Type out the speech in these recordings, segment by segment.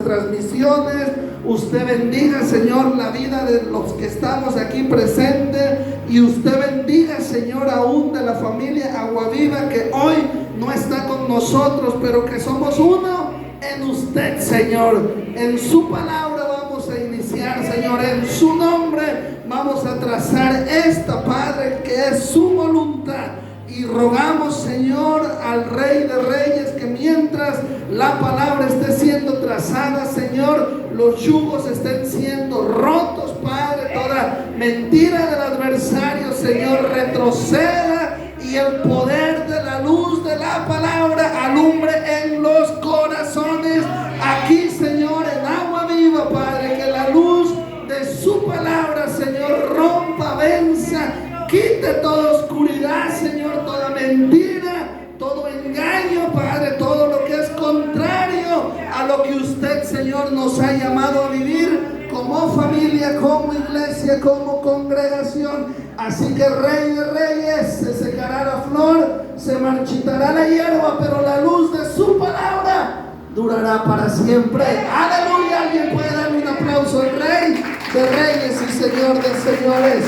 transmisiones. Usted bendiga, Señor, la vida de los que estamos aquí presentes. Y usted bendiga, Señor, aún de la familia Aguaviva que hoy no está con nosotros, pero que somos uno en usted, Señor. En su palabra vamos a iniciar, Señor. En su nombre vamos a trazar esta, Padre, que es su voluntad. Y rogamos, Señor, al Rey de Reyes, que mientras la palabra esté siendo trazada, Señor, los yugos estén siendo rotos, Padre. Toda mentira del adversario, Señor, retroceda, y el poder de la luz de la palabra alumbre en los corazones aquí, Señor, en Aguaviva, Padre. Que la luz de su palabra, Señor, rompa, venza, quite toda oscuridad, Señor, toda mentira, todo engaño, Padre, todo lo que es contrario a lo que usted, Señor, nos ha llamado a vivir como familia, como iglesia, como congregación. Así que, Rey de Reyes, se secará la flor, se marchitará la hierba, pero la luz de su palabra durará para siempre. Aleluya. Alguien puede darle un aplauso al Rey de Reyes y Señor de Señores.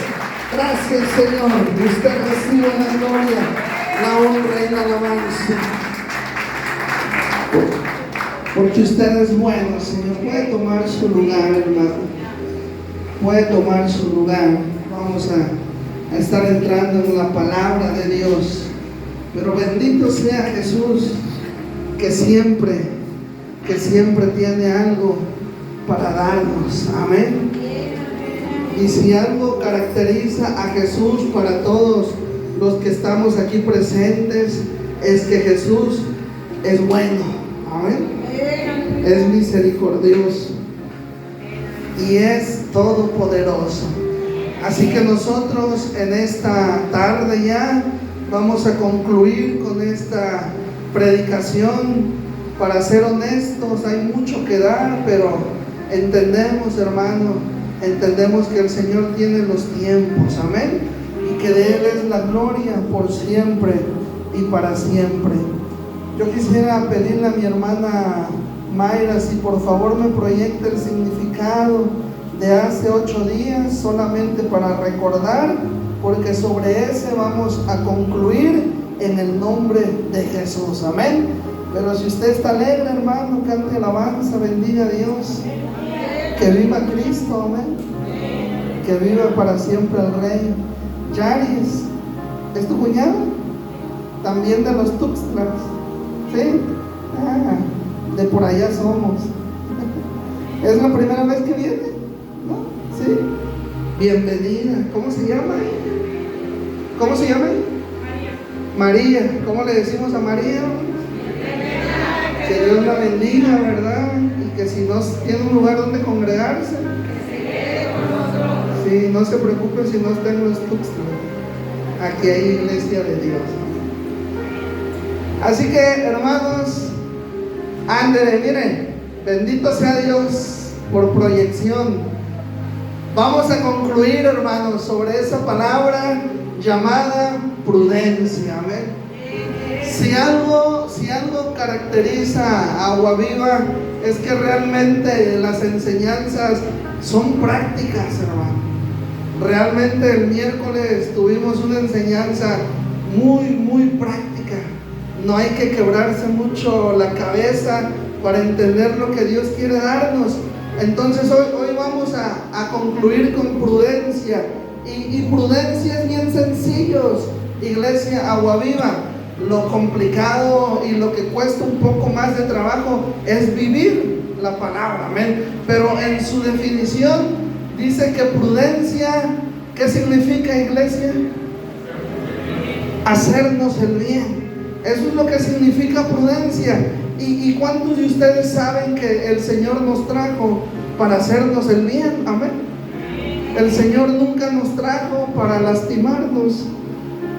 Gracias, Señor. Usted recibe la gloria, la honra y la alabanza, porque usted es bueno, Señor. Puede tomar su lugar, hermano. Puede tomar su lugar. Vamos a estar entrando en la palabra de Dios. Pero bendito sea Jesús, que siempre tiene algo para darnos. Amén. Y si algo caracteriza a Jesús para todos los que estamos aquí presentes, es que Jesús es bueno. Amén. Es misericordioso y es todopoderoso. Así que nosotros en esta tarde ya vamos a concluir con esta predicación. Para ser honestos, hay mucho que dar, pero entendemos, hermano, entendemos que el Señor tiene los tiempos, amén, y que de Él es la gloria por siempre y para siempre. Yo quisiera pedirle a mi hermana Mayra si por favor me proyecta el significado de hace 8 días, solamente para recordar, porque sobre ese vamos a concluir en el nombre de Jesús, amén. Pero si usted está alegre, hermano, cante alabanza, bendiga a Dios. Que viva Cristo, amén. Que viva para siempre el Rey. Yaris, ¿es tu cuñado? También de los Tuxtlas, ¿sí? De por allá somos. ¿Es la primera vez que viene? ¿No? ¿Sí? Bienvenida. ¿Cómo se llama? ¿Cómo se llama? María. ¿Cómo le decimos a María? Que Dios la bendiga, ¿verdad? Y que si no tiene un lugar donde congregarse, sí, no se preocupe si no está en los Tuxtlas. Aquí hay iglesia de Dios. Así que, hermanos, ándele, miren, bendito sea Dios por proyección. Vamos a concluir, hermanos, sobre esa palabra llamada prudencia, amén. Si algo caracteriza a Aguaviva, es que realmente las enseñanzas son prácticas, hermano. Realmente el miércoles tuvimos una enseñanza muy práctica. No hay que quebrarse mucho la cabeza para entender lo que Dios quiere darnos. Entonces hoy vamos a concluir con prudencia. Y prudencia es bien sencillo, iglesia Aguaviva. Lo complicado y lo que cuesta un poco más de trabajo es vivir la palabra, amén. Pero en su definición dice que prudencia, ¿qué significa, iglesia? Hacernos el bien. Eso es lo que significa prudencia. ¿Y cuántos de ustedes saben que el Señor nos trajo para hacernos el bien? Amén. El Señor nunca nos trajo para lastimarnos.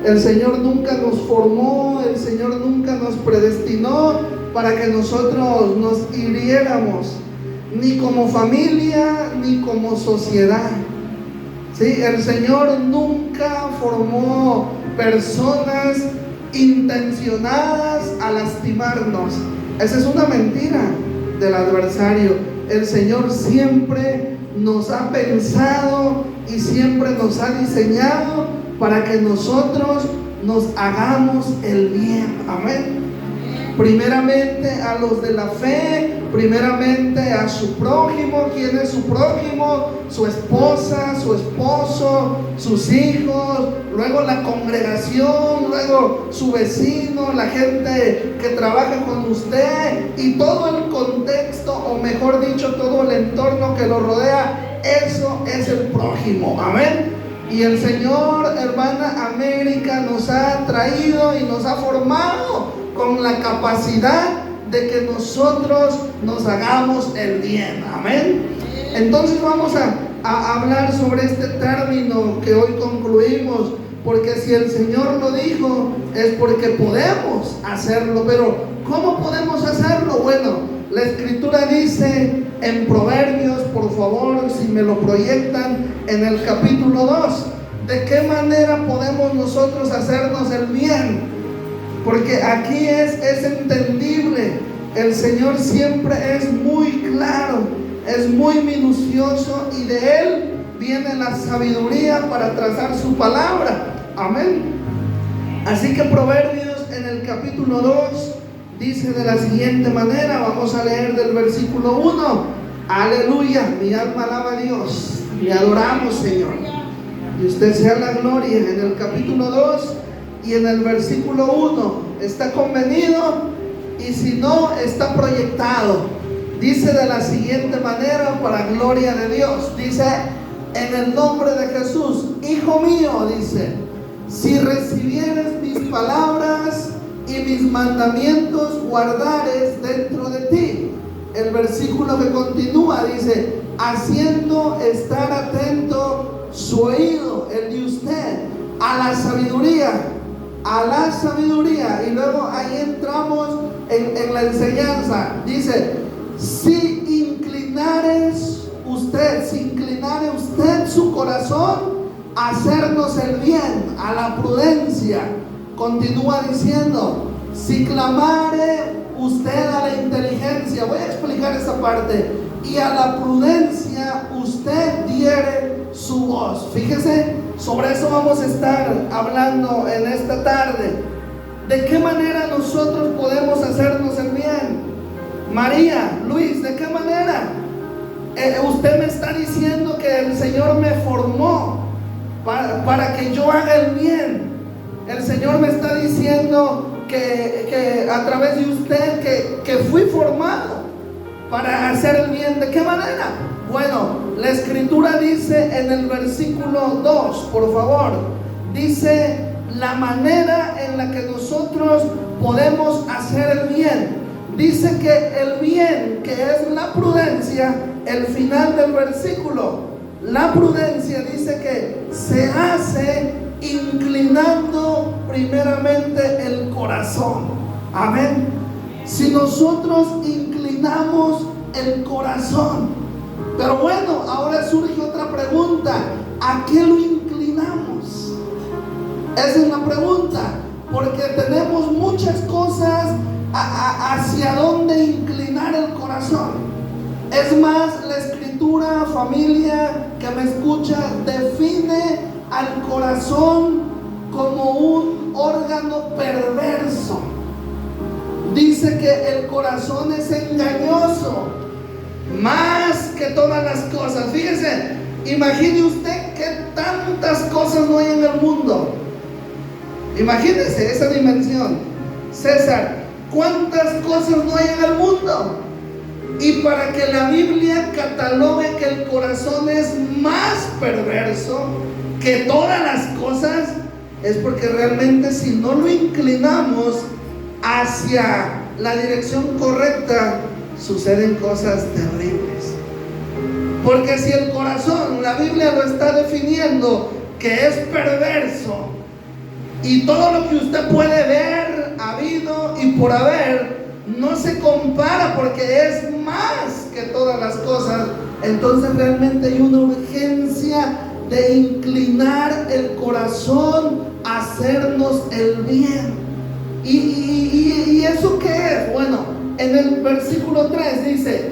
El Señor nunca nos formó, el Señor nunca nos predestinó para que nosotros nos hiriéramos, ni como familia, ni como sociedad. ¿Sí? El Señor nunca formó personas intencionadas a lastimarnos. Esa es una mentira. del adversario. El Señor siempre nos ha pensado y siempre nos ha diseñado para que nosotros nos hagamos el bien. Amén. Primeramente a los de la fe, primeramente a su prójimo. ¿Quién es su prójimo? Su esposa, su esposo, sus hijos, luego la congregación, luego su vecino, la gente que trabaja con usted y todo el contexto, o mejor dicho, todo el entorno que lo rodea. Eso es el prójimo. Amén. Y el Señor, hermana América, nos ha traído y nos ha formado con la capacidad de que nosotros nos hagamos el bien. Amén. Entonces vamos a hablar sobre este término que hoy concluimos, porque si el Señor lo dijo es porque podemos hacerlo. Pero ¿cómo podemos hacerlo? Bueno, la Escritura dice en Proverbios, por favor, si me lo proyectan, en el capítulo 2, ¿de qué manera podemos nosotros hacernos el bien? Porque aquí es entendible. El Señor siempre es muy claro, es muy minucioso, y de Él viene la sabiduría para trazar su palabra. Amén. Así que Proverbios en el capítulo 2 dice de la siguiente manera. Vamos a leer del versículo 1. Aleluya, mi alma alaba a Dios, le adoramos, Señor, y usted sea la gloria. En el capítulo 2 y en el versículo 1 está convenido, y si no, está proyectado. Dice de la siguiente manera, para gloria de Dios. Dice: en el nombre de Jesús, hijo mío, dice, si recibieres mis palabras y mis mandamientos guardares dentro de ti. El versículo que continúa dice: haciendo estar atento su oído, el de usted, a la sabiduría. A la sabiduría. Y luego ahí entramos en la enseñanza. Dice: si inclinare usted su corazón a hacernos el bien, a la prudencia. Continúa diciendo: si clamare usted a la inteligencia. Voy a explicar esa parte. Y a la prudencia usted diere su voz. Fíjese, sobre eso vamos a estar hablando en esta tarde. ¿De qué manera nosotros podemos hacernos el bien? María, Luis, ¿de qué manera? Usted me está diciendo que el Señor me formó para que yo haga el bien. El Señor me está diciendo que a través de usted que fui formado para hacer el bien. ¿De qué manera? Bueno, la Escritura dice en el versículo 2, por favor, dice la manera en la que nosotros podemos hacer el bien. Dice que el bien, que es la prudencia, el final del versículo, la prudencia dice que se hace inclinando primeramente el corazón. Amén. Si nosotros inclinamos el corazón. Pero bueno, ahora surge otra pregunta: ¿a qué lo inclinamos? Esa es la pregunta, porque tenemos muchas cosas hacia dónde inclinar el corazón. Es más, la Escritura, familia que me escucha, define al corazón como un órgano perverso. Dice que el corazón es engañoso más que todas las cosas. Fíjese, imagine usted que tantas cosas no hay en el mundo. Imagínese esa dimensión. César, ¿cuántas cosas no hay en el mundo? Y para que la Biblia catalogue que el corazón es más perverso que todas las cosas, es porque realmente si no lo inclinamos hacia la dirección correcta, suceden cosas terribles. Porque si el corazón, la Biblia lo está definiendo que es perverso, y todo lo que usted puede ver, habido y por haber, no se compara porque es más que todas las cosas, entonces realmente hay una urgencia de inclinar el corazón a hacernos el bien. ¿Y eso qué es? Bueno, en el versículo 3 dice: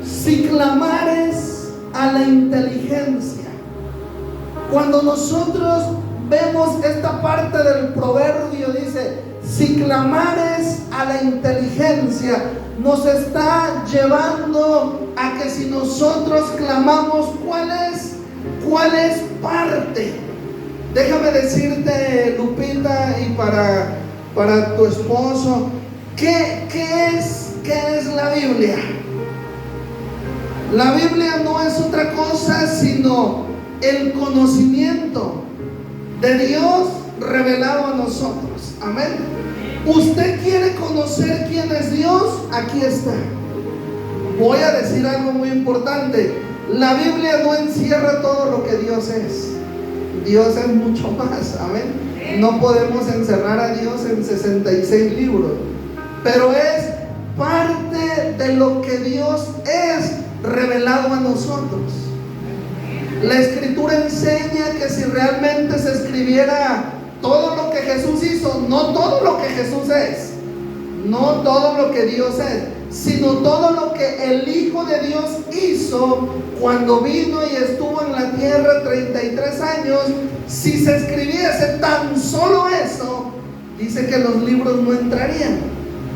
si clamares a la inteligencia. Cuando nosotros vemos esta parte del proverbio, dice: si clamares a la inteligencia, nos está llevando a que si nosotros clamamos, ¿cuál es parte? Déjame decirte, Lupita, y para tu esposo, ¿qué es la Biblia? La Biblia no es otra cosa sino el conocimiento de Dios revelado a nosotros. Amén. ¿Usted quiere conocer quién es Dios? Aquí está. Voy a decir algo muy importante. La Biblia no encierra todo lo que Dios es. Dios es mucho más. Amén. No podemos encerrar a Dios en 66 libros, pero es parte de lo que Dios es revelado a nosotros. La Escritura enseña que si realmente se escribiera todo lo que Jesús hizo, no todo lo que Jesús es, no todo lo que Dios es, sino todo lo que el Hijo de Dios hizo cuando vino y estuvo en la tierra 33 años, si se escribiese tan solo eso, dice que los libros no entrarían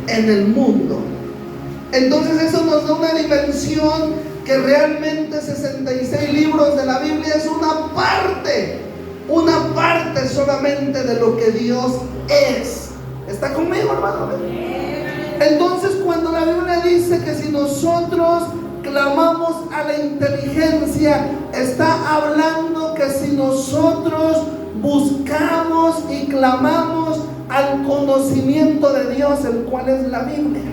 en el mundo. Entonces eso nos da una dimensión que realmente 66 libros de la Biblia es una parte solamente de lo que Dios es. ¿Está conmigo, hermano? Entonces, cuando la Biblia dice que si nosotros clamamos a la inteligencia, está hablando que si nosotros buscamos y clamamos al conocimiento de Dios, el cual es la Biblia.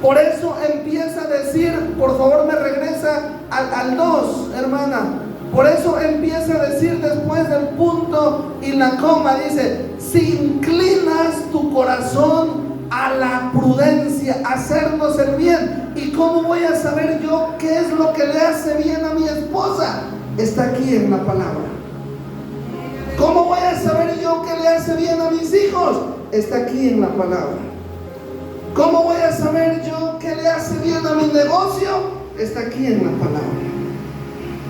Por eso empieza a decir, por favor me regresa al 2, hermana. Por eso empieza a decir después del punto y la coma, dice: si inclinas tu corazón a la prudencia, a hacernos el bien. ¿Y cómo voy a saber yo qué es lo que le hace bien a mi esposa? Está aquí en la palabra. ¿Cómo voy a saber yo qué le hace bien a mis hijos? Está aquí en la palabra. ¿Cómo voy a saber yo qué le hace bien a mi negocio? Está aquí en la palabra.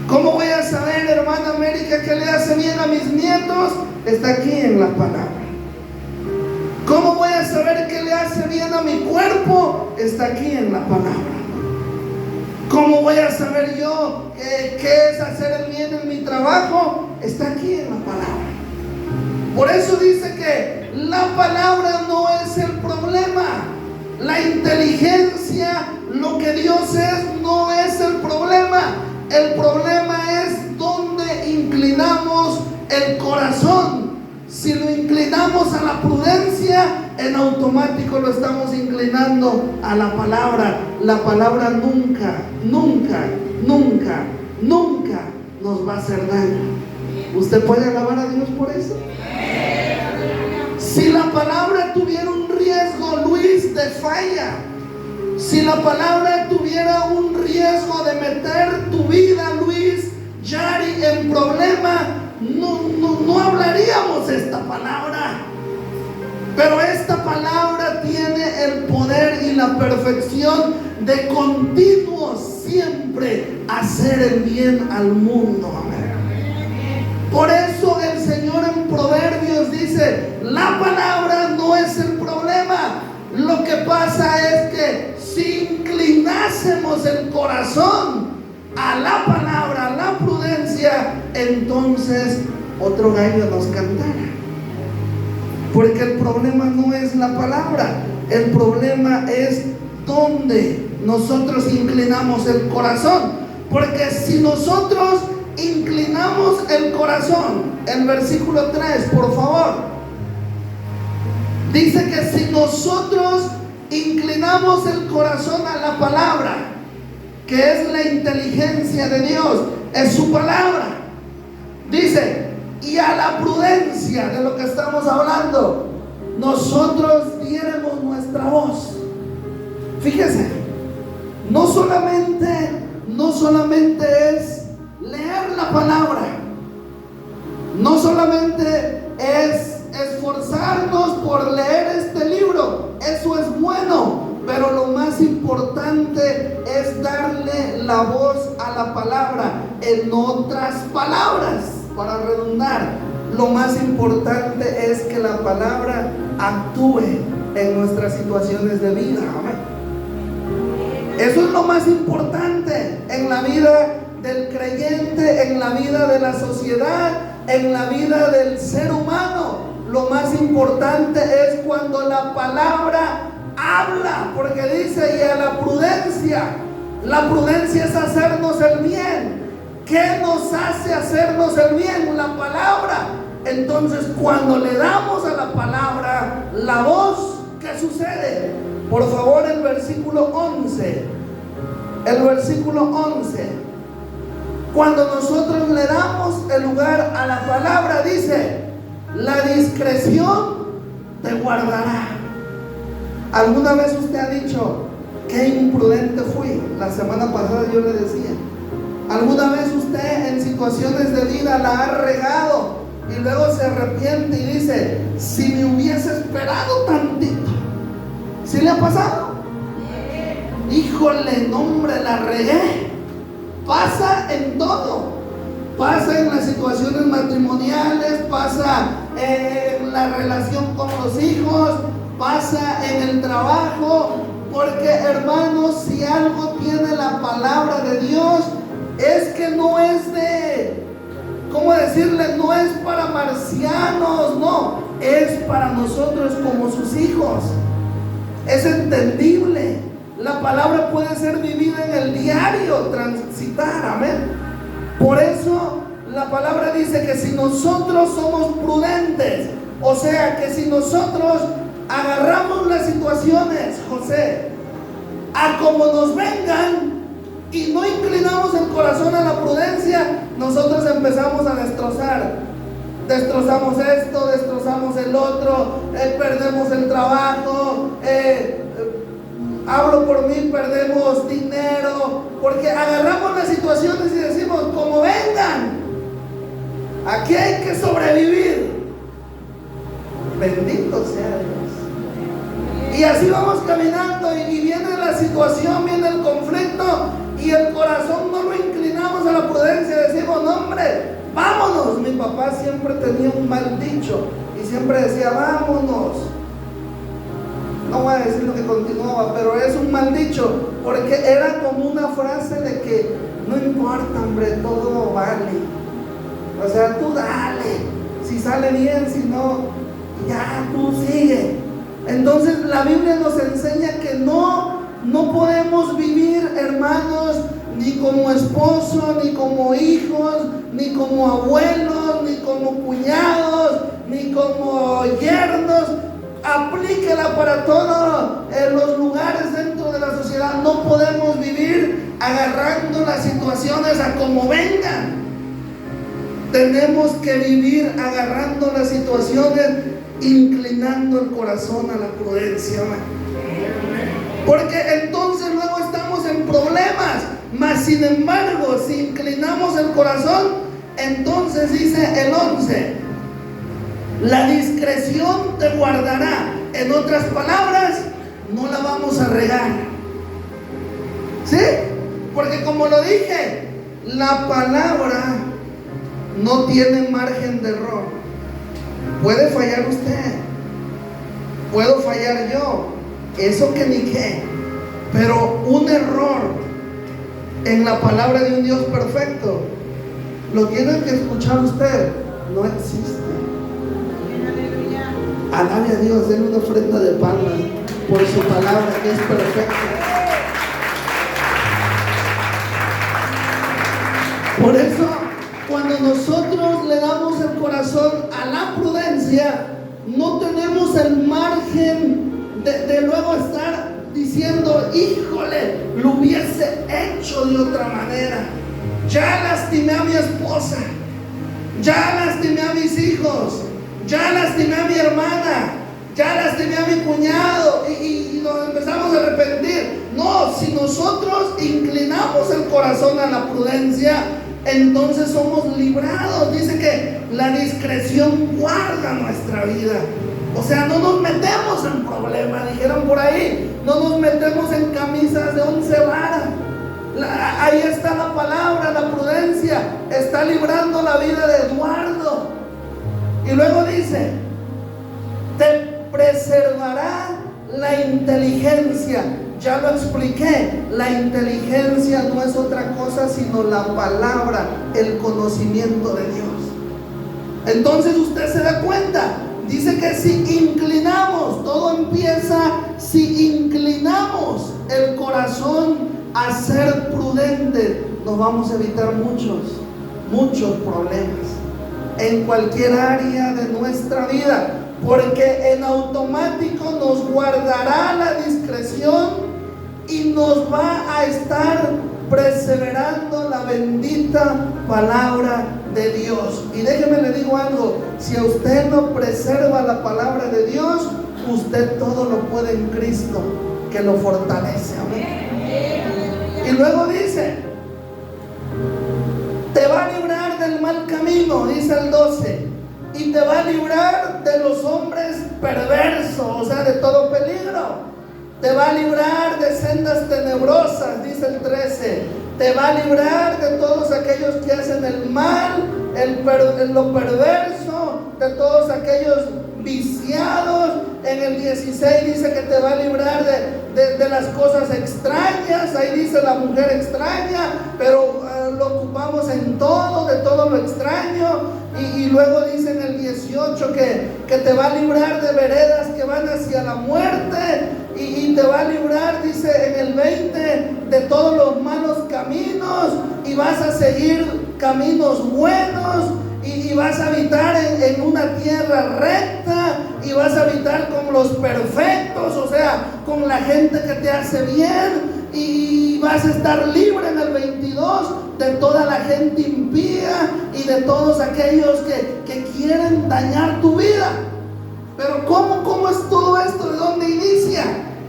¿Cómo voy a saber, hermana América, qué le hace bien a mis nietos? Está aquí en la palabra. ¿Cómo voy a saber qué le hace bien a mi cuerpo? Está aquí en la palabra. ¿Cómo voy a saber yo qué es hacer el bien en mi trabajo? Está aquí en la palabra. Por eso dice que la palabra no es el problema. La inteligencia, lo que Dios es, no es el problema. El problema es dónde inclinamos el corazón. Si lo inclinamos a la prudencia, en automático lo estamos inclinando a la palabra. La palabra nunca nos va a hacer daño. ¿Usted puede alabar a Dios por eso? Si la palabra tuviera un riesgo, Luis, de falla, si la palabra tuviera un riesgo de meter tu vida, Luis, Yari, en problema, no hablaríamos esta palabra. Pero esta palabra tiene el poder y la perfección de continuo siempre hacer el bien al mundo. Amén. Por eso el Señor en Proverbios dice: la palabra no es el problema. Lo que pasa es que si inclinásemos el corazón a la palabra, a la prudencia, entonces otro gallo nos cantara. Porque el problema no es la palabra, el problema es dónde nosotros inclinamos el corazón. Porque si nosotros inclinamos el corazón, el versículo 3, por favor, dice que si nosotros inclinamos el corazón a la palabra, que es la inteligencia de Dios, es su palabra, dice, y a la prudencia de lo que estamos hablando, nosotros diéramos nuestra voz. Fíjese, no solamente es leer la palabra, no solamente es esforzarnos por leer este libro, eso es bueno, pero lo la voz a la palabra. En otras palabras, para redundar, lo más importante es que la palabra actúe en nuestras situaciones de vida. Amén. Eso es lo más importante en la vida del creyente, en la vida de la sociedad, en la vida del ser humano. Lo más importante es cuando la palabra habla, porque dice: y a la prudencia es hacernos el bien. ¿Qué nos hace hacernos el bien? La palabra. Entonces, cuando le damos a la palabra la voz, ¿qué sucede? Por favor, el versículo 11. El versículo 11. Cuando nosotros le damos el lugar a la palabra, dice: la discreción te guardará. ¿Alguna vez usted ha dicho: qué imprudente fui? La semana pasada yo le decía. ¿Alguna vez usted en situaciones de vida la ha regado y luego se arrepiente y dice: si me hubiese esperado tantito? ¿Sí le ha pasado? Híjole, no, hombre, la regué. Pasa en todo. Pasa en las situaciones matrimoniales, pasa en la relación con los hijos, pasa en el trabajo. Porque, hermanos, si algo tiene la palabra de Dios, es que no es de, ¿cómo decirle? No es para marcianos, no, es para nosotros como sus hijos. Es entendible. La palabra puede ser vivida en el diario, transitar, amén. Por eso la palabra dice que si nosotros somos prudentes, o sea, que si nosotros agarramos las situaciones, José, a como nos vengan, y no inclinamos el corazón a la prudencia, nosotros empezamos a destrozar. Destrozamos esto, destrozamos el otro, perdemos el trabajo, hablo por mí, perdemos dinero, porque agarramos las situaciones y decimos: como vengan, aquí hay que sobrevivir. Bendito sea Dios. Y así vamos caminando, y viene la situación, viene el conflicto, y el corazón no lo inclinamos a la prudencia. Decimos: no, hombre, vámonos. Mi papá siempre tenía un mal dicho y siempre decía: vámonos. No voy a decir lo que continuaba, pero es un mal dicho, porque era como una frase de que no importa, hombre, todo vale. O sea, tú dale, si sale bien, si no, ya tú sigue. Entonces la Biblia nos enseña que no podemos vivir, hermanos, ni como esposo, ni como hijos, ni como abuelos, ni como cuñados, ni como yernos. Aplíquela para todos los lugares dentro de la sociedad. No podemos vivir agarrando las situaciones a como vengan. Tenemos que vivir agarrando las situaciones, inclinando el corazón a la prudencia. Porque entonces luego estamos en problemas. Mas sin embargo, si inclinamos el corazón, entonces dice el 11: la discreción te guardará. En otras palabras, no la vamos a regar. ¿Sí? Porque como lo dije, la palabra no tiene margen de error. Puede fallar usted, puedo fallar yo, eso que ni qué. Pero un error en la palabra de un Dios perfecto, lo tiene que escuchar usted, no existe. Alabe a Dios, denle una ofrenda de palmas por su palabra que es perfecta. Por eso, cuando nosotros le damos el corazón a la prudencia, no tenemos el margen de luego estar diciendo: híjole, lo hubiese hecho de otra manera. Ya lastimé a mi esposa, ya lastimé a mis hijos, ya lastimé a mi hermana, ya lastimé a mi cuñado, y nos empezamos a arrepentir. No, si nosotros inclinamos el corazón a la prudencia, entonces somos librados. Dice que la discreción guarda nuestra vida. O sea, no nos metemos en problemas, dijeron por ahí. No nos metemos en camisas de 11 varas. Ahí está la palabra, la prudencia está librando la vida de Eduardo. Y luego dice, te preservará la inteligencia. Ya lo expliqué, la inteligencia no es otra cosa sino la palabra, el conocimiento de Dios. Entonces usted se da cuenta, dice que si inclinamos, todo empieza si inclinamos el corazón a ser prudentes, nos vamos a evitar muchos problemas en cualquier área de nuestra vida, porque en automático nos guardará la discreción y nos va a estar perseverando la bendita palabra de Dios. Y déjeme le digo algo, si a usted no preserva la palabra de Dios, usted todo lo puede en Cristo que lo fortalece. Amén. Y luego dice, te va a librar del mal camino, dice el 12, y te va a librar de los hombres perversos, o sea, de todo peligro. Te va a librar de sendas tenebrosas, dice el 13. Te va a librar de todos aquellos que hacen el mal, lo perverso, de todos aquellos viciados. En el 16 dice que te va a librar de las cosas extrañas. Ahí dice la mujer extraña, pero lo ocupamos en todo, de todo lo extraño. Y luego dice en el 18 que te va a librar de veredas que van hacia la muerte. Y te va a librar, dice en el 20, de todos los malos caminos. Y vas a seguir caminos buenos. Y vas a habitar en una tierra recta. Y vas a habitar con los perfectos, o sea, con la gente que te hace bien. Y vas a estar libre en el 22 de toda la gente impía y de todos aquellos que quieren dañar tu vida. Pero ¿cómo es todo esto? ¿De dónde inicia?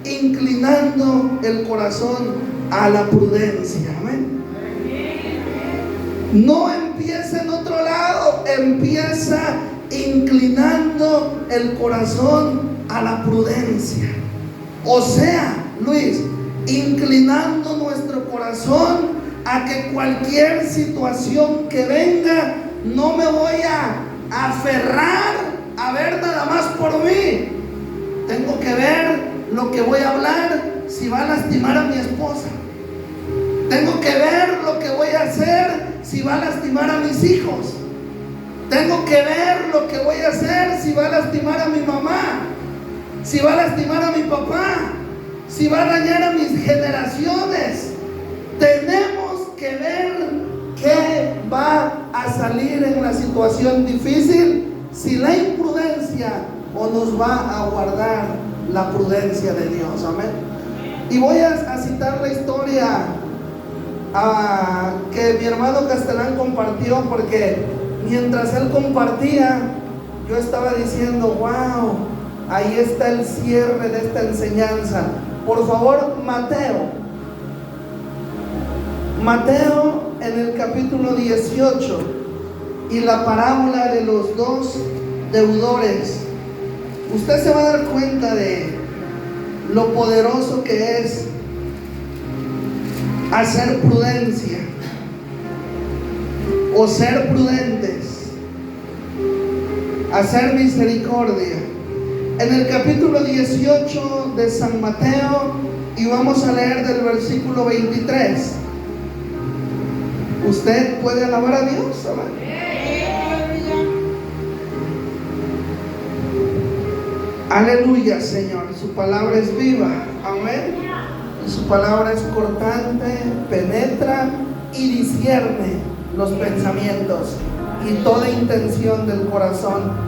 Inclinando el corazón a la prudencia. Amén. No empieza en otro lado, empieza inclinando el corazón a la prudencia. O sea, Luis, inclinando nuestro corazón a que cualquier situación que venga, no me voy a aferrar a ver nada más por mí. Tengo que ver lo que voy a hablar si va a lastimar a mi esposa. Tengo que ver lo que voy a hacer si va a lastimar a mis hijos. Tengo que ver lo que voy a hacer si va a lastimar a mi mamá, si va a lastimar a mi papá, si va a dañar a mis generaciones. Tenemos que ver qué va a salir en la situación difícil, si la imprudencia o nos va a guardar la prudencia de Dios. Amén. Y voy a citar la historia que mi hermano Castelán compartió, porque mientras él compartía, yo estaba diciendo, wow, ahí está el cierre de esta enseñanza. Por favor, Mateo en el capítulo 18 y la parábola de los dos deudores. Usted se va a dar cuenta de lo poderoso que es hacer prudencia o ser prudentes, hacer misericordia. En el capítulo 18 de San Mateo, y vamos a leer del versículo 23. ¿Usted puede alabar a Dios? Aleluya, Señor. Su palabra es viva. Amén. Y su palabra es cortante, penetra y discierne los pensamientos y toda intención del corazón.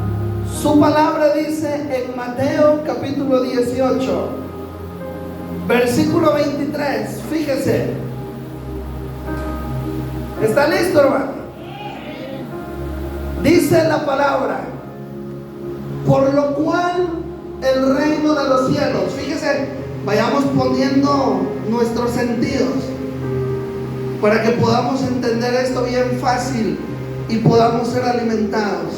Su palabra dice en Mateo capítulo 18, versículo 23. Fíjese. ¿Está listo, hermano? Dice la palabra: por lo cual el reino de los cielos. Fíjese, vayamos poniendo nuestros sentidos para que podamos entender esto bien fácil y podamos ser alimentados.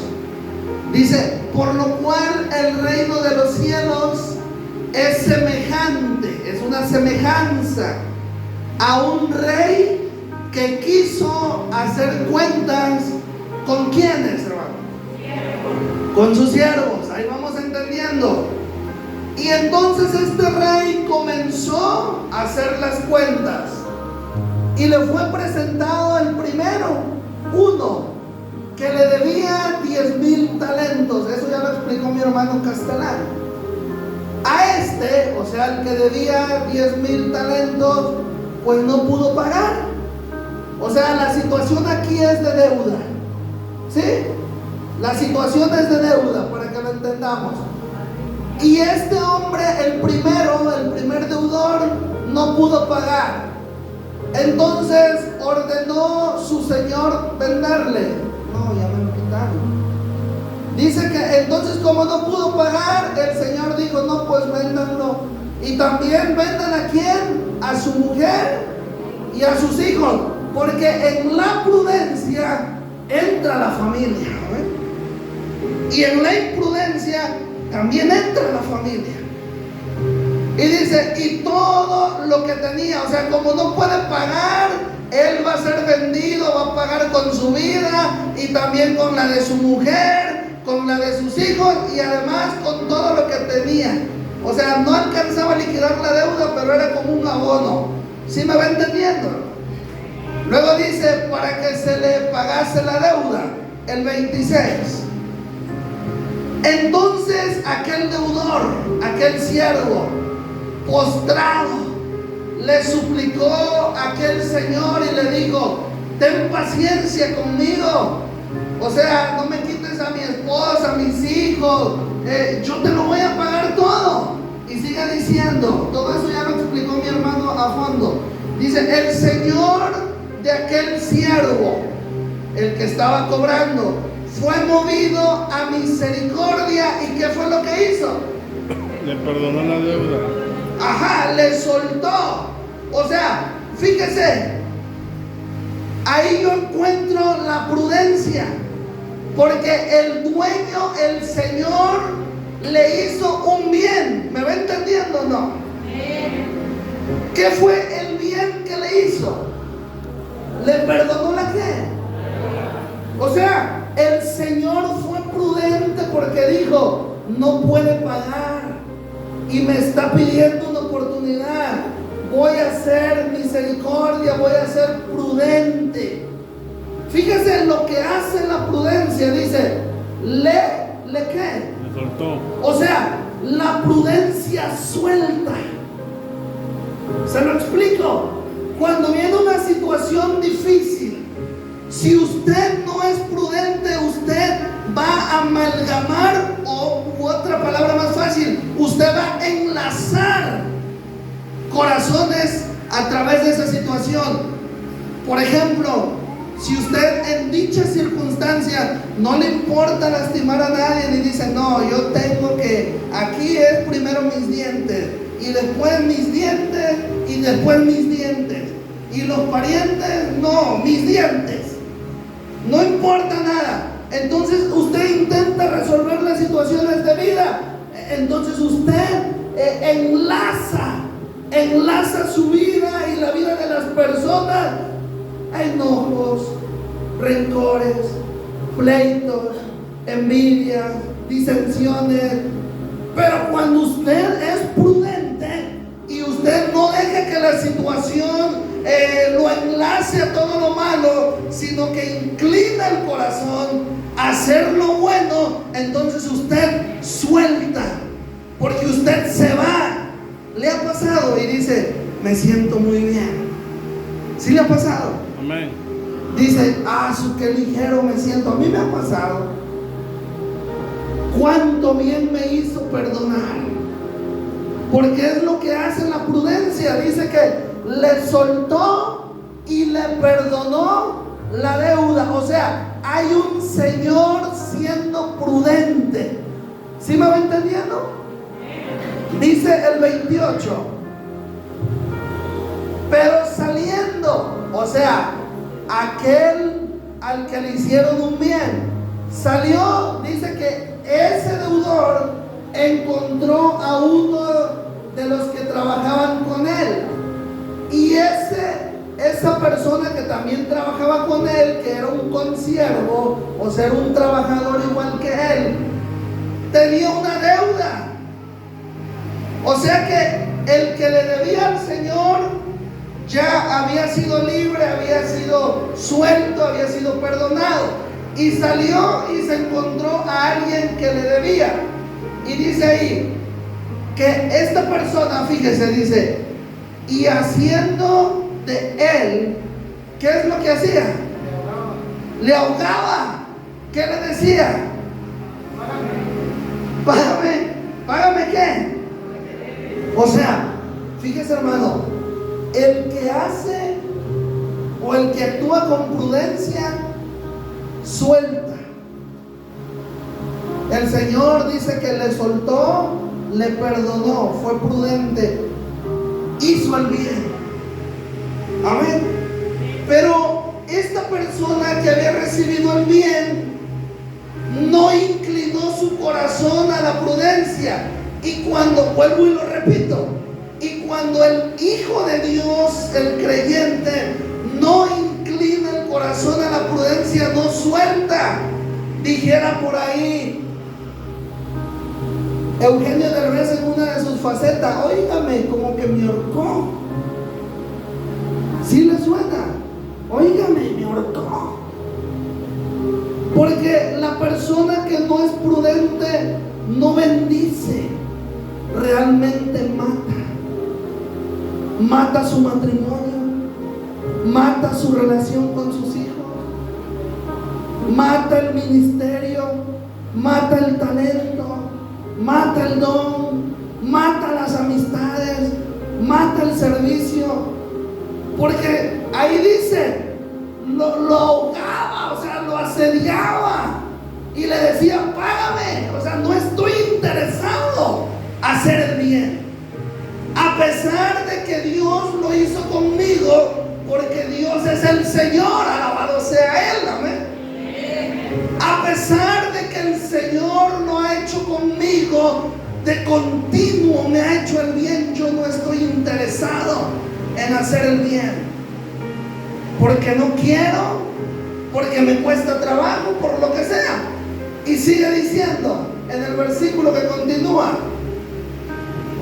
Dice: por lo cual el reino de los cielos es semejante, es una semejanza a un rey que quiso hacer cuentas con quienes, hermano, con sus siervos. Ahí vamos entendiendo. Y entonces este rey comenzó a hacer las cuentas y le fue presentado el primero, uno que le debía 10,000 talentos. Eso ya lo explicó mi hermano Castellano. A este, o sea, el que debía 10,000 talentos, pues no pudo pagar. O sea, la situación aquí es de deuda, ¿sí? La situación es de deuda, para que lo entendamos. Y este hombre, el primer deudor, no pudo pagar. Entonces ordenó su señor venderle. No, ya me lo quitaron. Dice que entonces, como no pudo pagar, el señor dijo: no, pues véndanlo. Y también vendan ¿a quién? A su mujer y a sus hijos, porque en la prudencia entra la familia, ¿eh? Y en la imprudencia también entra la familia. Y dice: y todo lo que tenía, o sea, como no puede pagar, él va a ser vendido, va a pagar con su vida y también con la de su mujer, con la de sus hijos y además con todo lo que tenía. O sea, no alcanzaba a liquidar la deuda, pero era como un abono. ¿Sí me va entendiendo? Luego dice: para que se le pagase la deuda, el 26. Entonces aquel deudor, aquel siervo, postrado, le suplicó a aquel señor y le dijo: ten paciencia conmigo, o sea, no me quites a mi esposa, a mis hijos, yo te lo voy a pagar todo. Y sigue diciendo, todo eso ya lo explicó mi hermano a fondo. Dice: el señor de aquel siervo, el que estaba cobrando, fue movido a misericordia. ¿Y qué fue lo que hizo? Le perdonó la deuda. Ajá, le soltó. O sea, fíjese, ahí yo encuentro la prudencia, porque el dueño, el Señor, le hizo un bien. ¿Me va entendiendo o no? ¿Qué fue el bien que le hizo? ¿Le perdonó la qué? O sea, el Señor fue prudente porque dijo: no puede pagar y me está pidiendo una oportunidad. Voy a hacer misericordia, voy a ser prudente. Fíjese en lo que hace la prudencia. Dice: ¿le qué? Le soltó. O sea, la prudencia suelta. Se lo explico. Cuando viene una situación difícil, si usted no es prudente, usted va a amalgamar, o otra palabra más fácil, usted va a enlazar corazones a través de esa situación. Por ejemplo, si usted en dicha circunstancia no le importa lastimar a nadie, ni dice: no, yo tengo que, aquí es primero mis dientes, y después mis dientes, y después mis dientes, y los parientes, no, mis dientes, no importa nada. Entonces usted intenta resolver las situaciones de vida. Entonces usted enlaza su vida y la vida de las personas a enojos, rencores, pleitos, envidias, disensiones. Pero cuando usted es prudente y usted no deja que la situación lo enlace a todo lo malo, sino que inclina el corazón a hacer lo bueno, entonces usted suelta, porque usted se va. ¿Le ha pasado? Y dice: me siento muy bien. ¿Sí le ha pasado? Amén. Dice: qué ligero me siento. A mí me ha pasado. Cuánto bien me hizo perdonar, porque es lo que hace la prudencia. Dice que le soltó y le perdonó la deuda. O sea, hay un Señor siendo prudente. ¿Sí me va entendiendo? Dice el 28: pero saliendo, o sea, aquel al que le hicieron un bien, salió. Dice que ese deudor encontró a uno de los que trabajaban con él Y esa persona que también trabajaba con él, que era un consiervo, o sea, era un trabajador igual que él, tenía una deuda. O sea que el que le debía al Señor ya había sido libre, había sido suelto, había sido perdonado. Y salió y se encontró a alguien que le debía. Y dice ahí que esta persona, fíjese, dice, y haciendo de él, ¿qué es lo que hacía? Le ahogaba. ¿Qué le decía? Págame qué. O sea, fíjese, hermano, el que hace o el que actúa con prudencia suelta. El Señor dice que le soltó, le perdonó, fue prudente, hizo el bien. Amén. Pero esta persona que había recibido el bien no inclinó su corazón a la prudencia. Y cuando, vuelvo y lo repito, y cuando el Hijo de Dios, el creyente, no inclina el corazón a la prudencia, no suelta. Dijera por ahí Eugenio Derbez en una de sus facetas, óigame, como que me ahorcó. ¿Sí le suena? Óigame, me ahorcó. Porque la persona que no es prudente no bendice, realmente mata su matrimonio, mata su relación con sus hijos, mata el ministerio, mata el talento, mata el don, mata las amistades, mata el servicio. Porque ahí dice, lo ahogaba, o sea, lo asediaba y le decía, págame. O sea, no estoy interesado a hacer el bien, a pesar de que Dios lo hizo conmigo, porque Dios es el Señor, alabado sea Él, amén. A pesar de que el Señor lo ha hecho conmigo, de continuo me ha hecho el bien, yo no estoy interesado en hacer el bien, porque no quiero, porque me cuesta trabajo, por lo que sea. Y sigue diciendo en el versículo que continúa,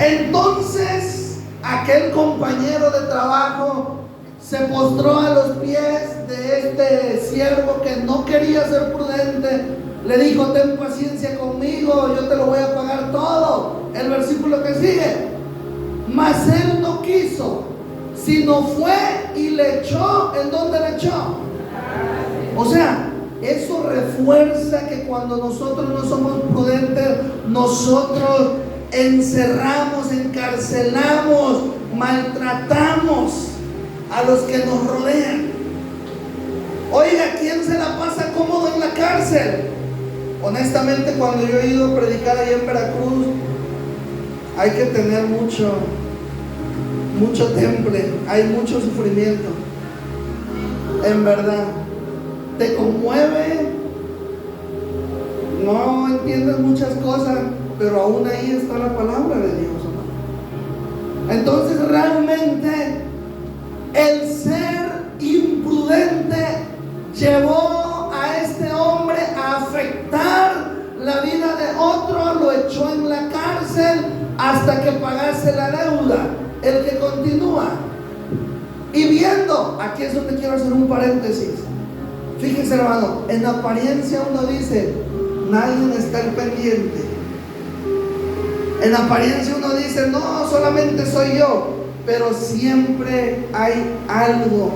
entonces aquel compañero de trabajo se postró a los pies de este siervo que no quería ser prudente. Le dijo, ten paciencia conmigo, yo te lo voy a pagar todo. El versículo que sigue, mas él no quiso, sino fue y le echó. ¿En dónde le echó? O sea, eso refuerza que cuando nosotros no somos prudentes, nosotros encerramos, encarcelamos, maltratamos a los que nos rodean. Oiga, ¿quién se la pasa cómodo en la cárcel? Honestamente, cuando yo he ido a predicar ahí en Veracruz, hay que tener mucho temple, hay mucho sufrimiento. En verdad, te conmueve, no entiendes muchas cosas, pero aún ahí está la palabra de Dios, ¿no? Entonces realmente el ser imprudente llevó a este hombre a afectar la vida de otro, lo echó en la cárcel hasta que pagase la deuda. El que continúa y viendo, aquí es donde quiero hacer un paréntesis. Fíjese, hermano, en apariencia uno dice, nadie está al pendiente. En apariencia uno dice, no, solamente soy yo. Pero siempre hay algo,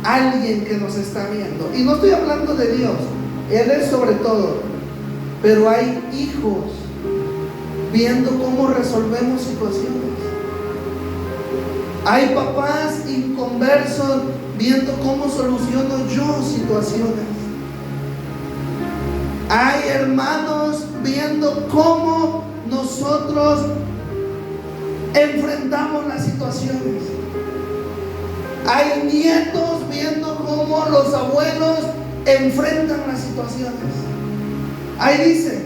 alguien que nos está viendo. Y no estoy hablando de Dios, Él es sobre todo. Pero hay hijos viendo cómo resolvemos situaciones. Hay papás inconversos viendo cómo soluciono yo situaciones. Hay hermanos viendo cómo nosotros enfrentamos las situaciones. Hay nietos viendo cómo los abuelos enfrentan las situaciones. Ahí dice,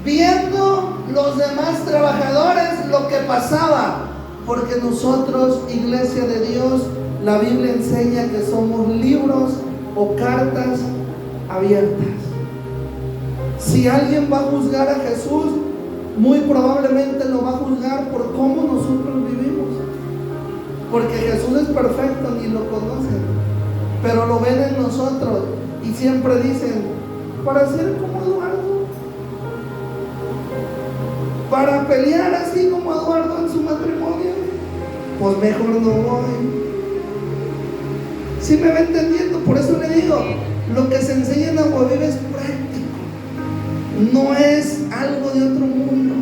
viendo los demás trabajadores lo que pasaba, Porque nosotros, iglesia de Dios, la Biblia enseña que somos libros o cartas abiertas. Si alguien va a juzgar a Jesús, muy probablemente lo va a juzgar por cómo nosotros vivimos. Porque Jesús es perfecto, ni lo conocen, pero lo ven en nosotros y siempre dicen, para ser como Eduardo, para pelear así como Eduardo en su matrimonio, pues mejor no voy. ¿Sí me va entendiendo? Por eso le digo, lo que se enseña en Agua Viva es práctico, no es algo de otro mundo,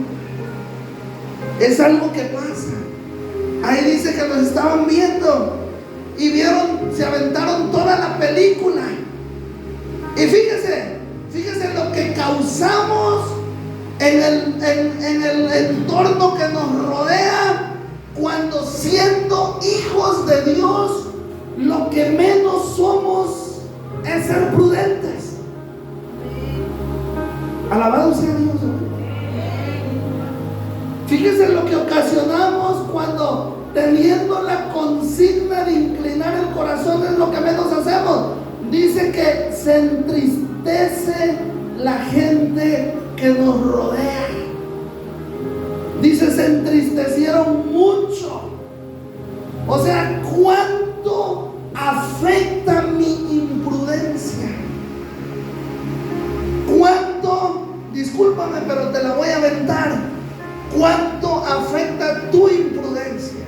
es algo que pasa. Ahí dice que nos estaban viendo y vieron, se aventaron toda la película. Y fíjese lo que causamos en el entorno que nos rodea, cuando siendo hijos de Dios, lo que menos somos es ser prudentes. Alabado sea Dios. Fíjese lo que ocasionamos cuando, teniendo la consigna de inclinar el corazón, es lo que menos hacemos. Dice que se entristece la gente que nos rodea. Dice, se entristecieron mucho. O sea, ¿cuánto afecta mi imprudencia? ¿Cuánto? Discúlpame, pero te la voy a aventar. ¿Cuánto afecta tu imprudencia?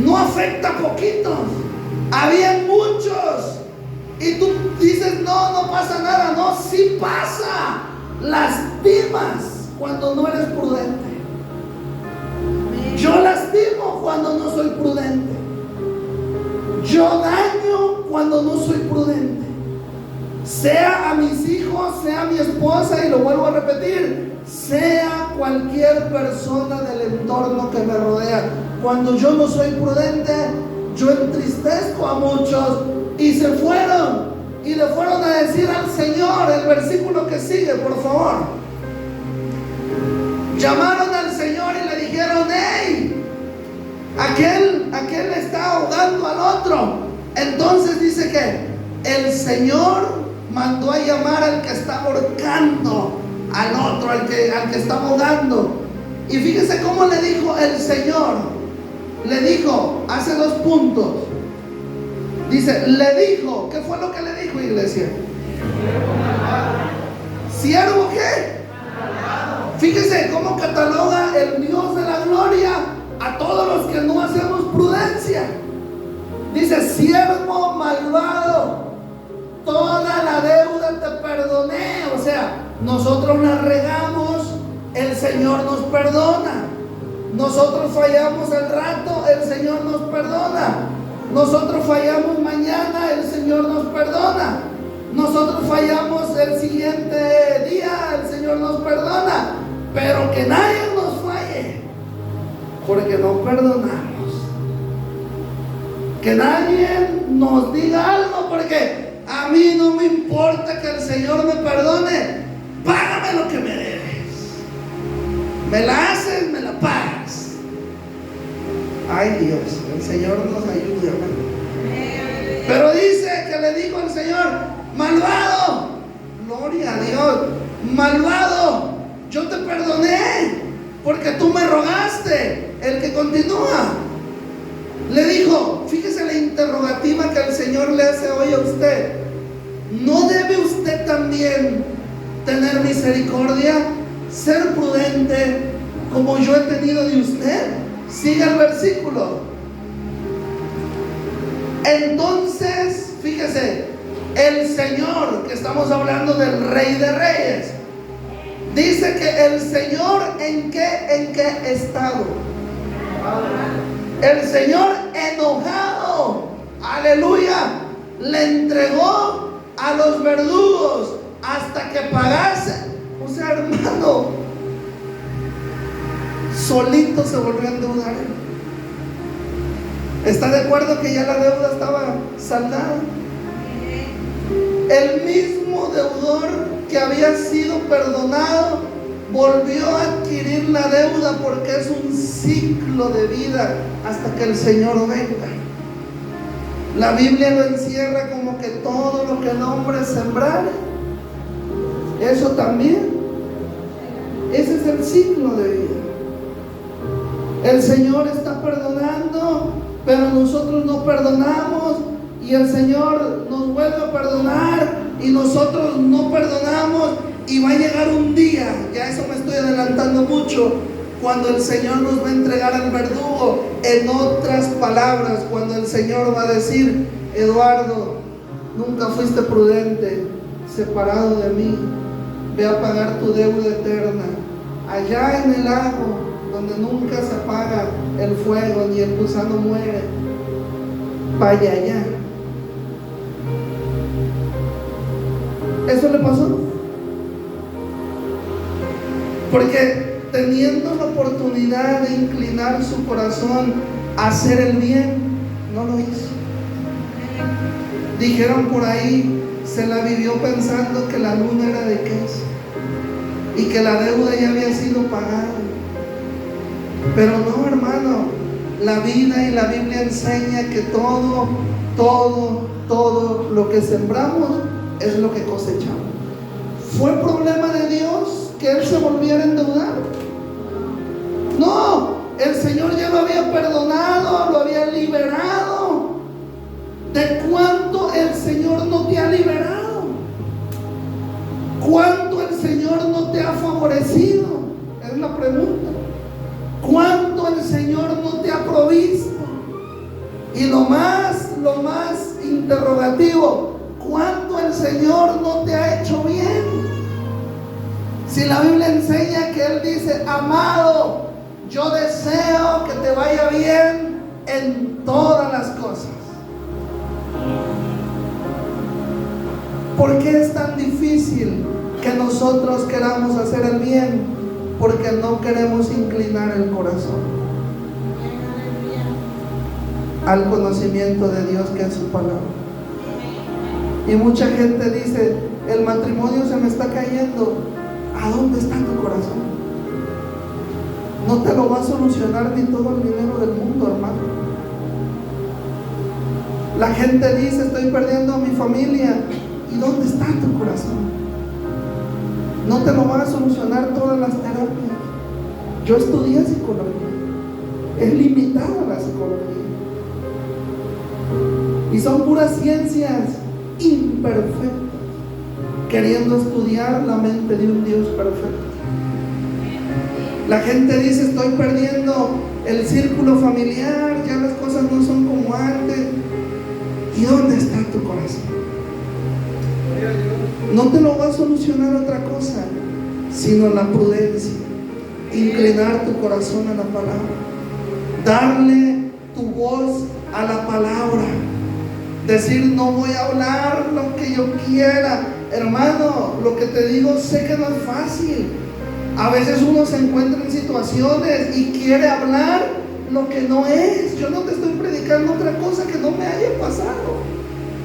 No afecta a poquitos. Había muchos. Y tú dices, no pasa nada. No, sí pasa. Lastimas cuando no eres prudente. Yo lastimo cuando no soy prudente. Yo daño cuando no soy prudente. Sea a mis hijos, sea a mi esposa, y lo vuelvo a repetir, sea cualquier persona del entorno que me rodea. Cuando yo no soy prudente, yo entristezco a muchos. Y se fueron y le fueron a decir al Señor, el versículo que sigue, por favor. Llamaron al Señor y le dijeron, hey, aquel está ahogando al otro. Entonces dice que el Señor mandó a llamar al que está ahorcando al otro, al que está ahogando. Y fíjese cómo le dijo el Señor. Le dijo, hace 2 puntos. Dice, le dijo, ¿qué fue lo que le dijo, iglesia? ¿Siervo qué? Fíjese cómo cataloga el Dios de la gloria a todos los que no hacemos prudencia. Dice, siervo malvado, toda la deuda te perdoné. O sea, nosotros la regamos, el Señor nos perdona. Nosotros fallamos al rato, el Señor nos perdona. Nosotros fallamos mañana, el Señor nos perdona. Nosotros fallamos el siguiente día, el Señor nos perdona. Pero que nadie nos falle, porque no perdonamos. Que nadie nos diga algo, porque a mí no me importa que el Señor me perdone. Págame lo que me debes. Me la haces, me la pagas. Ay Dios, el Señor nos ayude, hermano. Pero dice que le dijo al Señor, malvado, gloria a Dios, malvado, yo te perdoné porque tú me rogaste. El que continúa le dijo, fíjese la interrogativa que el Señor le hace hoy a usted. ¿No debe usted también tener misericordia, ser prudente como yo he tenido de usted? Sigue el versículo. Entonces, fíjese, el Señor, que estamos hablando del Rey de Reyes, dice que el Señor, ¿en qué estado? El Señor enojado, aleluya, le entregó a los verdugos hasta que pagase. O sea, hermano, solito se volvió a endeudar. ¿Está de acuerdo que ya la deuda estaba saldada? El mismo deudor que había sido perdonado volvió a adquirir la deuda porque es un ciclo de vida hasta que el Señor venga. La Biblia lo encierra como que todo lo que el hombre sembrare, eso también. Ese es el ciclo de vida. El Señor está perdonando, pero nosotros no perdonamos, y el Señor nos vuelve a perdonar y nosotros no perdonamos, y va a llegar un día, ya eso me estoy adelantando mucho, cuando el Señor nos va a entregar al verdugo. En otras palabras, cuando el Señor va a decir: Eduardo, nunca fuiste prudente, separado de mí, ve a pagar tu deuda eterna allá en el lago donde nunca se apaga el fuego ni el gusano muere. Vaya allá. ¿Eso le pasó? Porque teniendo la oportunidad de inclinar su corazón a hacer el bien, no lo hizo. Dijeron por ahí, se la vivió pensando que la luna era de queso y que la deuda ya había sido pagada. Pero no, hermano, la vida y la Biblia enseña que todo lo que sembramos es lo que cosechamos. ¿Fue problema de Dios que Él se volviera a endeudar? No, el Señor ya lo había perdonado, lo había liberado. ¿De cuánto el Señor no te ha liberado? ¿Cuánto el Señor no te ha favorecido? Es la pregunta. ¿Cuánto el Señor no te ha provisto? Y lo más interrogativo, ¿cuánto el Señor no te ha hecho bien? Si la Biblia enseña que Él dice: amado, yo deseo que te vaya bien en todas las cosas. ¿Por qué es tan difícil que nosotros queramos hacer el bien? Porque no queremos inclinar el corazón al conocimiento de Dios, que es su palabra. Y mucha gente dice: el matrimonio se me está cayendo. ¿A dónde está tu corazón? No te lo va a solucionar ni todo el dinero del mundo, hermano. La gente dice: estoy perdiendo a mi familia. ¿Y dónde está tu corazón? No te lo van a solucionar todas las terapias. Yo estudié psicología. Es limitada la psicología. Y son puras ciencias imperfectas, queriendo estudiar la mente de un Dios perfecto. La gente dice: estoy perdiendo el círculo familiar, ya las cosas no son como antes. ¿Y dónde está tu corazón? No te lo va a solucionar otra cosa, sino la prudencia. Inclinar tu corazón a la palabra, darle tu voz a la palabra, decir: no voy a hablar lo que yo quiera. Hermano, lo que te digo, sé que no es fácil. A veces uno se encuentra en situaciones y quiere hablar lo que no es. Yo no te estoy predicando otra cosa que no me haya pasado.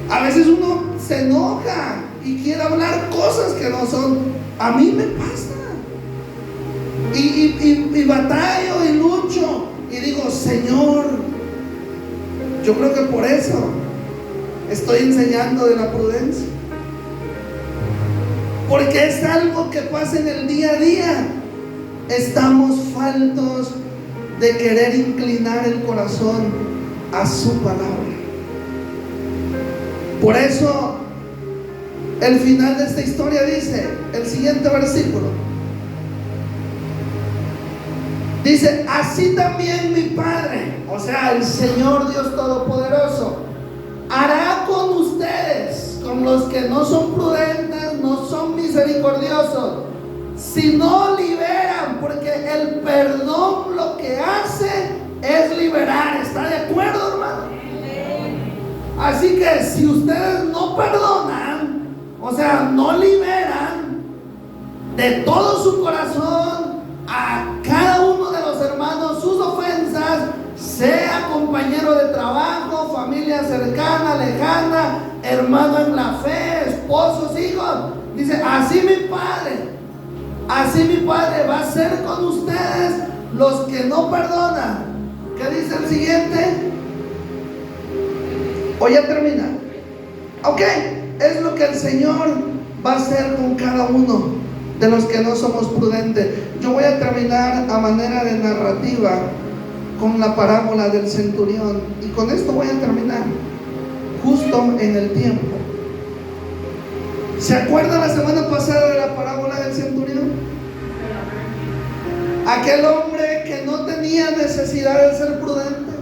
A veces uno se enoja y quiere hablar cosas que no son. A mí me pasa. Y batallo y lucho y digo: Señor, yo creo que por eso estoy enseñando de la prudencia, porque es algo que pasa en el día a día. Estamos faltos de querer inclinar el corazón a su palabra. Por eso el final de esta historia dice, el siguiente versículo dice: así también mi Padre, o sea, el Señor Dios Todopoderoso, hará con ustedes, con los que no son prudentes, no son misericordiosos, si no liberan, porque el perdón lo que hace es liberar. ¿Está de acuerdo, hermano? Así que si ustedes no perdonan, o sea, no liberan de todo su corazón a cada uno de los hermanos sus ofensas, sea compañero de trabajo, familia cercana, lejana, hermano en la fe, esposos, hijos, dice: así mi Padre así mi Padre va a hacer con ustedes los que no perdonan. ¿Qué dice el siguiente? ¿O ya termina? Ok, es lo que el Señor va a hacer con cada uno de los que no somos prudentes. Yo voy a terminar a manera de narrativa con la parábola del centurión, y con esto voy a terminar justo en el tiempo. ¿Se acuerda la semana pasada de la parábola del centurión? Aquel hombre que no tenía necesidad de ser prudente,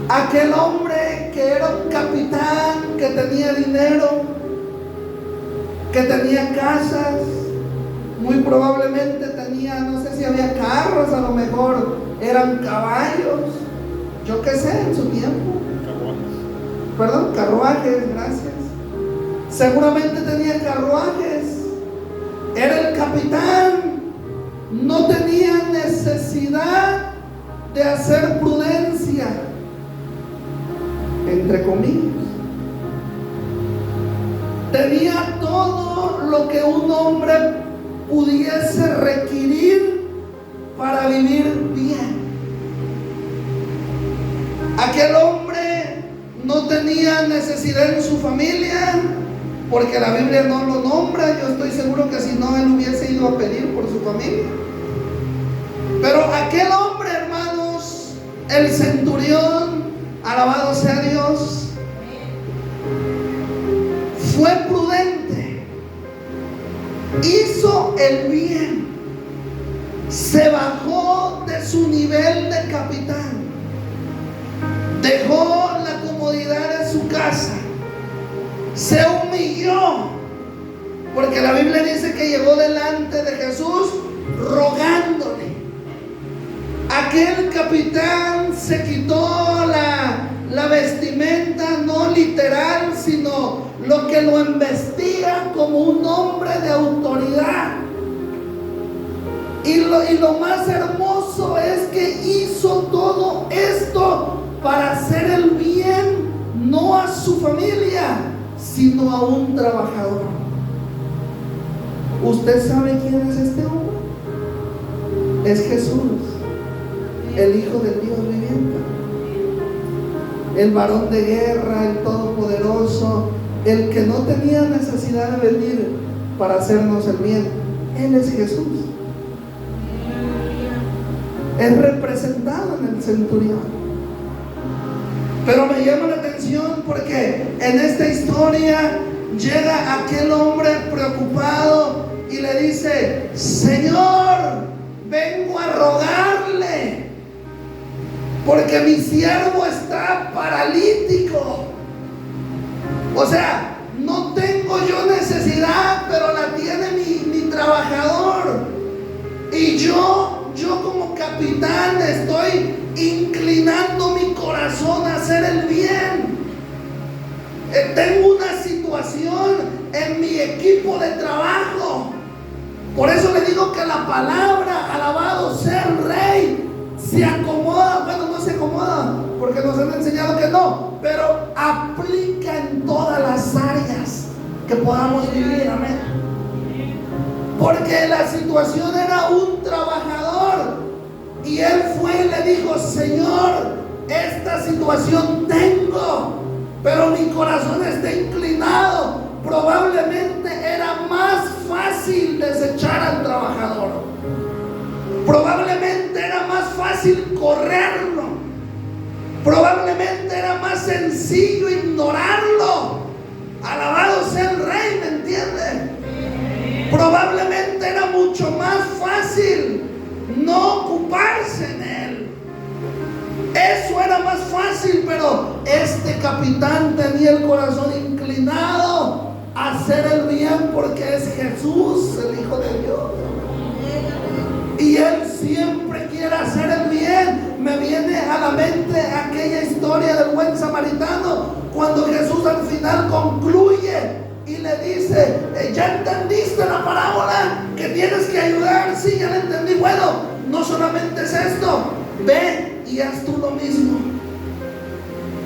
aquel hombre que era un capitán, que tenía dinero, que tenía casas, muy probablemente tenía, no sé si había carros, a lo mejor eran caballos, yo qué sé, en su tiempo. Perdón, carruajes, gracias. Seguramente tenía carruajes, era el capitán, no tenía necesidad de hacer prudencia, entre comillas. Tenía todo lo que un hombre pudiese requerir para vivir bien. Aquel hombre no tenía necesidad en su familia, porque la Biblia no lo nombra. Yo estoy seguro que si no, él hubiese ido a pedir por su familia. Pero aquel hombre, hermanos, el centurión, alabado sea Dios, fue prudente, hizo el bien, se bajó de su nivel de capitán, dejó la comodidad de su casa, se humilló, porque la Biblia dice que llegó delante de Jesús rogándole. Aquel capitán se quitó la vestimenta, no literal, sino lo que lo embestía como un hombre de autoridad. Y lo más hermoso es que hizo todo esto para hacer el bien, no a su familia, sino a un trabajador. ¿Usted sabe quién es este hombre? Es Jesús, el Hijo del Dios viviente, el varón de guerra, el todopoderoso, el que no tenía necesidad de venir para hacernos el bien. Él es Jesús. Es representado en el centurión. Pero me llama la atención porque en esta historia llega aquel hombre preocupado y le dice: Señor, vengo a rogarle, porque mi siervo está paralítico. O sea, no tengo yo necesidad, pero la tiene mi trabajador. Y yo como capitán estoy inclinando mi corazón a hacer el bien. Tengo una situación en mi equipo de trabajo. Por eso le digo que la palabra, alabado sea el Rey, se acomoda. Bueno, no se acomoda, porque nos han enseñado que no, pero aplica en todas las áreas que podamos vivir. Amén. Porque la situación era un trabajador, y él fue y le dijo: Señor, esta situación tengo, pero mi corazón está inclinado. Probablemente era más fácil desechar al trabajador, probablemente era más fácil correrlo, probablemente era más sencillo ignorarlo. Alabado sea el Rey, ¿me entiende? Probablemente era mucho más fácil no ocuparse en él. Eso era más fácil, pero este capitán tenía el corazón inclinado a hacer el bien, porque es Jesús, el Hijo de Dios. Y él siempre quiere hacer el bien. Me viene a la mente aquella historia del buen samaritano, cuando Jesús al final concluye y le dice: ¿ya entendiste la parábola? Que tienes que ayudar. Sí, ya la entendí. Bueno, no solamente es esto, ve y haz tú lo mismo.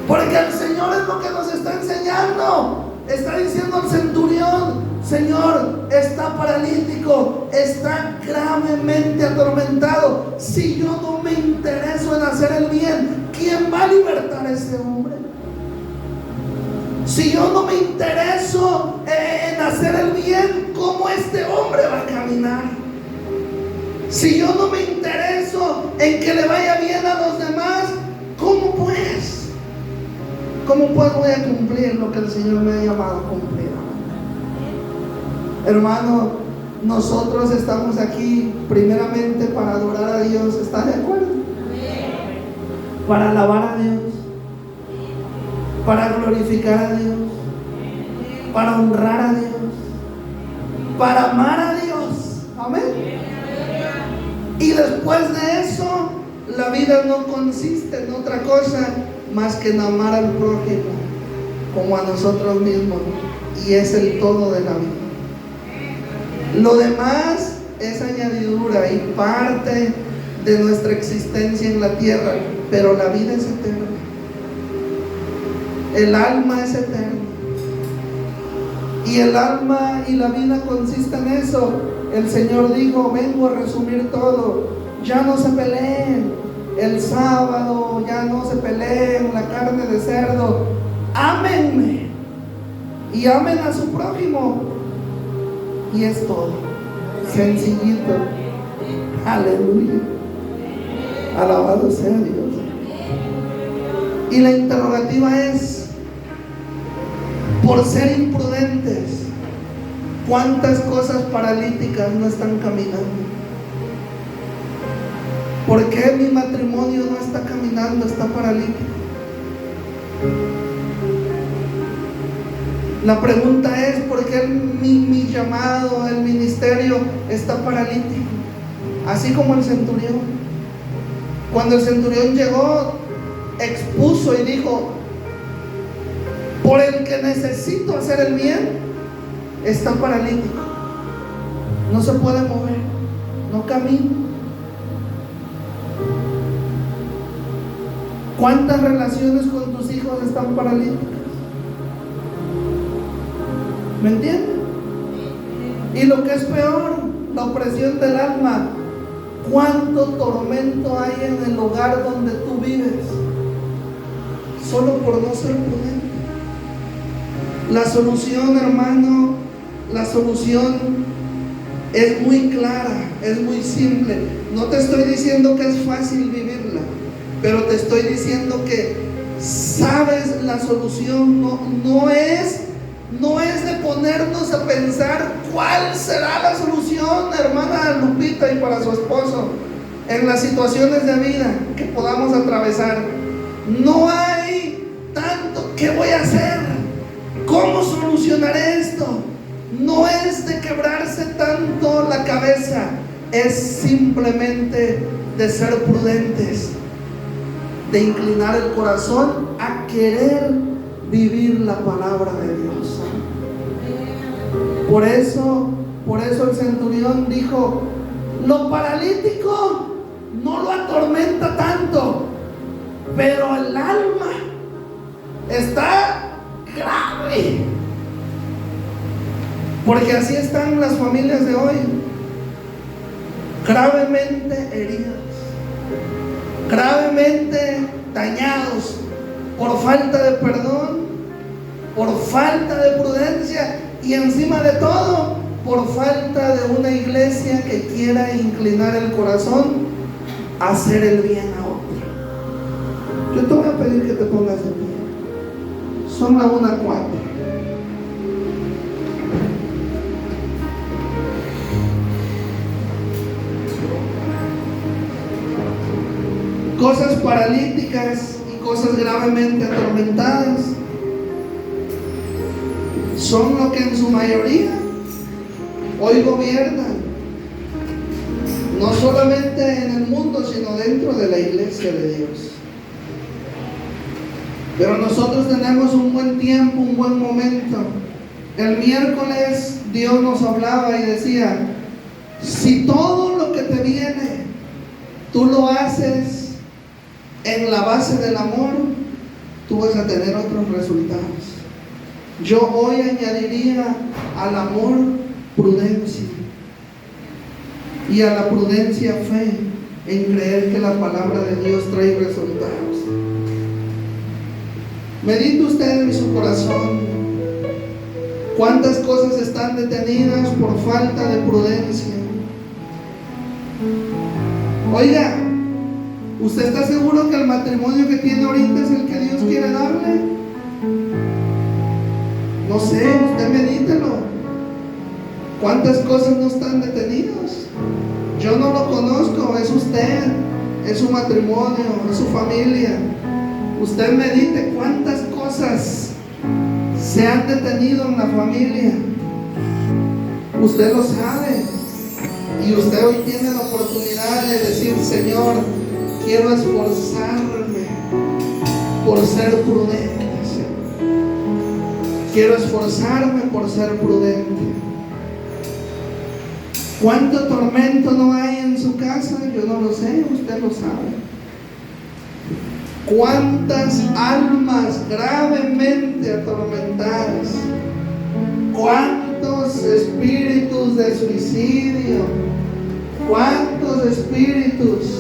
Porque el Señor es lo que nos está enseñando. Está diciendo al centurión: Señor, está paralítico, está gravemente atormentado. Si yo no me intereso en hacer el bien, ¿quién va a libertar a ese hombre? Si yo no me intereso en hacer el bien, ¿cómo este hombre va a caminar? Si yo no me intereso en que le vaya bien a los demás, ¿cómo pues? ¿Cómo pues voy a cumplir lo que el Señor me ha llamado a cumplir? Hermano, nosotros estamos aquí primeramente para adorar a Dios. ¿Está de acuerdo? Para alabar a Dios, para glorificar a Dios, para honrar a Dios, para amar a Dios. Amén. Y después de eso, la vida no consiste en otra cosa más que en amar al prójimo como a nosotros mismos. Y es el todo de la vida. Lo demás es añadidura y parte de nuestra existencia en la tierra, pero la vida es eterna. El alma es eterna. Y el alma y la vida consisten en eso. El Señor dijo: vengo a resumir todo. Ya no se peleen el sábado, ya no se peleen la carne de cerdo. Ámenme y amen a su prójimo. Y es todo. Sencillito. Aleluya. Alabado sea Dios. Y la interrogativa es: por ser imprudentes, ¿cuántas cosas paralíticas no están caminando? ¿Por qué mi matrimonio no está caminando, está paralítico? La pregunta es: ¿por qué mi llamado, el ministerio está paralítico? Así como el centurión. Cuando el centurión llegó, expuso y dijo: por el que necesito hacer el bien, está paralítico. No se puede mover, no camina. ¿Cuántas relaciones con tus hijos están paralíticas? ¿Me entienden? Y lo que es peor, la opresión del alma. ¿Cuánto tormento hay en el hogar donde tú vives? Solo por no ser prudente. La solución, hermano, la solución es muy clara, es muy simple. No te estoy diciendo que es fácil vivirla, pero te estoy diciendo que sabes la solución. No es de ponernos a pensar cuál será la solución, hermana Lupita, y para su esposo, en las situaciones de vida que podamos atravesar. No hay tanto ¿qué voy a hacer? ¿Cómo solucionaré esto? No es de quebrarse tanto la cabeza, es simplemente de ser prudentes, de inclinar el corazón a querer vivir la palabra de Dios. Por eso el centurión dijo: lo paralítico no lo atormenta tanto, pero el alma está grave. Porque así están las familias de hoy, gravemente heridas, gravemente dañados por falta de perdón, por falta de prudencia y encima de todo por falta de una iglesia que quiera inclinar el corazón a hacer el bien a otro. Yo te voy a pedir que te pongas de pie. Son las 1:04. Cosas paralíticas y cosas gravemente atormentadas son lo que en su mayoría hoy gobiernan, no solamente en el mundo, sino dentro de la iglesia de Dios. Pero nosotros tenemos un buen tiempo, un buen momento. El miércoles Dios nos hablaba y decía: si todo lo que te viene tú lo haces en la base del amor, tú vas a tener otros resultados. Yo hoy añadiría al amor prudencia, y a la prudencia fe en creer que la palabra de Dios trae resultados. Medite usted en su corazón. ¿Cuántas cosas están detenidas por falta de prudencia? Oiga, ¿usted está seguro que el matrimonio que tiene ahorita es el que Dios quiere darle? No sé, usted medítelo. ¿Cuántas cosas no están detenidas? Yo no lo conozco, es usted, es su matrimonio, es su familia. Usted medite cuántas cosas se han detenido en la familia. Usted lo sabe. Y usted hoy tiene la oportunidad de decir: Señor, quiero esforzarme por ser prudente, Señor. Quiero esforzarme por ser prudente. ¿Cuánto tormento no hay en su casa? Yo no lo sé, usted lo sabe. ¿Cuántas almas gravemente atormentadas? ¿Cuántos espíritus de suicidio? ¿Cuántos espíritus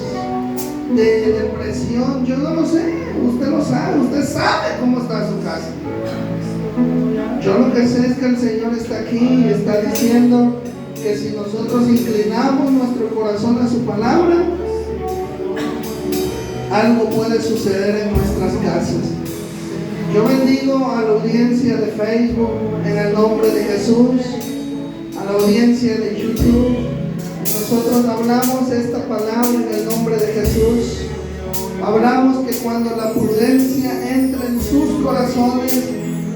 de depresión? Yo no lo sé, usted lo sabe, usted sabe cómo está su casa. Yo lo que sé es que el Señor está aquí y está diciendo que si nosotros inclinamos nuestro corazón a su palabra, algo puede suceder en nuestras casas. Yo bendigo a la audiencia de Facebook en el nombre de Jesús, a la audiencia de YouTube. Nosotros hablamos esta palabra en el nombre de Jesús. Hablamos que cuando la prudencia entre en sus corazones,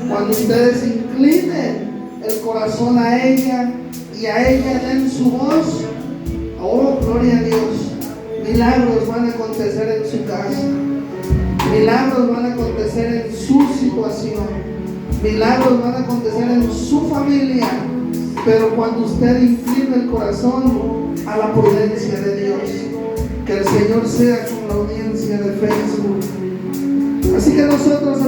cuando ustedes inclinen el corazón a ella y a ella den su voz, oh, gloria a Dios, milagros van a acontecer en su casa, milagros van a acontecer en su situación, milagros van a acontecer en su familia. Pero cuando usted incline el corazón a la prudencia de Dios, que el Señor sea con la audiencia de Facebook. Así que nosotros,